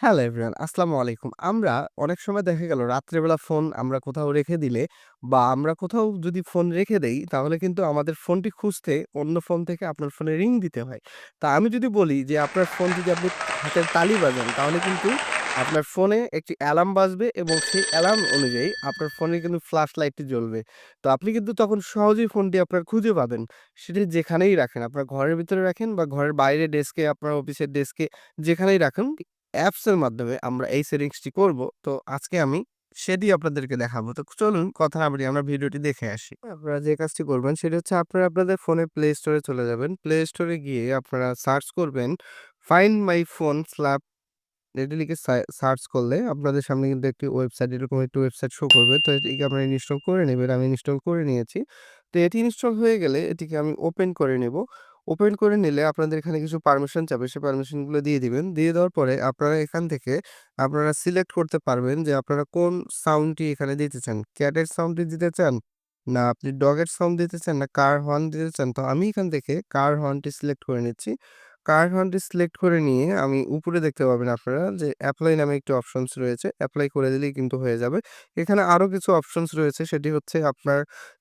Hello everyone, আসসালামু আলাইকুম। আমরা অনেক সময় দেখা গেল রাত্রেবেলা ফোন আমরা কোথাও রেখে দিলে বা আমরা কোথাও যদি ফোন রেখে দেই, তাহলে কিন্তু আমাদের ফোনটি খুঁজতে অন্য ফোন থেকে আপনার ফোনে রিং দিতে হয়। তা আমি যদি বলি যে আপনার ফোন যদি আপনি হাতের তালি বাজান, তাহলে কিন্তু আপনার ফোনে একটি অ্যালার্ম বাজবে এবং সেই অ্যালার্ম অনুযায়ী আপনার ফোনে কিন্তু ফ্ল্যাশ লাইটটি জ্বলবে। তো আপনি কিন্তু তখন সহজেই ফোনটি আপনার খুঁজে পাবেন। সেটি যেখানেই রাখেন, আপনার ঘরের ভিতরে রাখেন বা ঘরের বাইরে ডেস্কে, আপনার অফিসের ডেস্কে যেখানেই রাখুন, অ্যাপসের মাধ্যমে আমরা এই সেটিংসটি করব। তো আজকে আমি সেটি আপনাদেরকে দেখাবো। তো চলুন কথা না বাড়িয়ে আমরা ভিডিওটি দেখে আসি। আপনারা যে কাজটি করবেন সেটি হচ্ছে আপনারা আপনাদের ফোনে প্লে স্টোরে চলে যাবেন। প্লে স্টোরে গিয়ে আপনারা সার্চ করবেন ফাইন্ড মাই ফোন স্ল্যাপ এটা লিখে সার্চ করলে আপনাদের সামনে কিন্তু একটি ওয়েবসাইট, এরকম একটি ওয়েবসাইট শো করবে। তো এটিকে আপনারা ইনস্টল করে নিবেন। আমি ইনস্টল করে নিয়েছি। তো এটি ইনস্টল হয়ে গেলে এটিকে আমি ওপেন করে নেব। ওপেন করে নিলে আপনাদের এখানে কিছু পারমিশন চাবে। সেই পারমিশন গুলো দিয়ে দিবেন। দিয়ে দেওয়ার পরে আপনারা এখান থেকে আপনারা সিলেক্ট করতে পারবেন যে আপনারা কোন সাউন্ডটি এখানে দিতে চান। ক্যাটের সাউন্ডটি দিতে চান? না আপনি ডগের সাউন্ড দিতে চান? না কার হর্ন দিতে চান? তো আমি এখান থেকে কার হর্নটি সিলেক্ট করে নিচ্ছি। কার হর্নটি সিলেক্ট করে নিয়ে আমি উপরে দেখতে পাবেন আপনারা যে এপ্লাই নামে একটি অপশনস রয়েছে। এপ্লাই করে দিলেই কিন্তু হয়ে যাবে। এখানে আরো কিছু অপশনস রয়েছে। সেটি হচ্ছে আপনার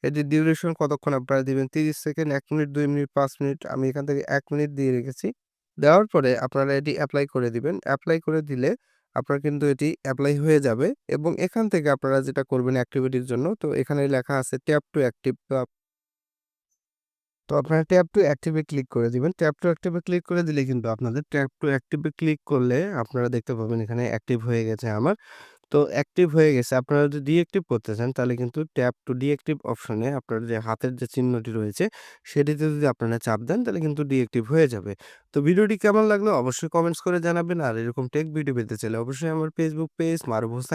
এটির ডিউরেশন কতক্ষণ আপনারা দিবেন। ৩০ সেকেন্ড, ১ মিনিট, ২ মিনিট, ৫ মিনিট। আমি এখান থেকে ১ মিনিট দিয়ে রেখেছি। দেওয়ার পরে আপনারা এটি এপ্লাই করে দিবেন। এপ্লাই করে দিলে আপনার কিন্তু এটি এপ্লাই হয়ে যাবে এবং এখান থেকে আপনারা যেটা করবেন অ্যাক্টিভিটির জন্য, তো এখানে লেখা আছে ট্যাপ টু অ্যাক্টিভ। তো আপনারা ট্যাপ টু অ্যাক্টিভ এ ক্লিক করে দিবেন। ট্যাপ টু অ্যাক্টিভ এ ক্লিক করে দিলে কিন্তু আপনাদের ট্যাপ টু অ্যাক্টিভ এ ক্লিক করলে আপনারা দেখতে পাবেন এখানে অ্যাক্টিভ হয়ে গেছে আমার। তো অ্যাক্টিভ হয়ে গেছে। আপনারা যদি ডিএক্টিভ করতে চান তাহলে কিন্তু ট্যাপ টু ডিএক্টিভ অপশনে আপনার যে হাতের যে চিহ্নটি রয়েছে সেটিতে যদি আপনারা চাপ দেন তাহলে কিন্তু ডিএক্টিভ হয়ে যাবে। তো ভিডিওটি কেমন লাগলো অবশ্যই কমেন্টস করে জানাবেন। আর এরকম টেক ভিডিও পেতে চাইলে অবশ্যই আমার ফেসবুক পেজ মারুফ হোসাইন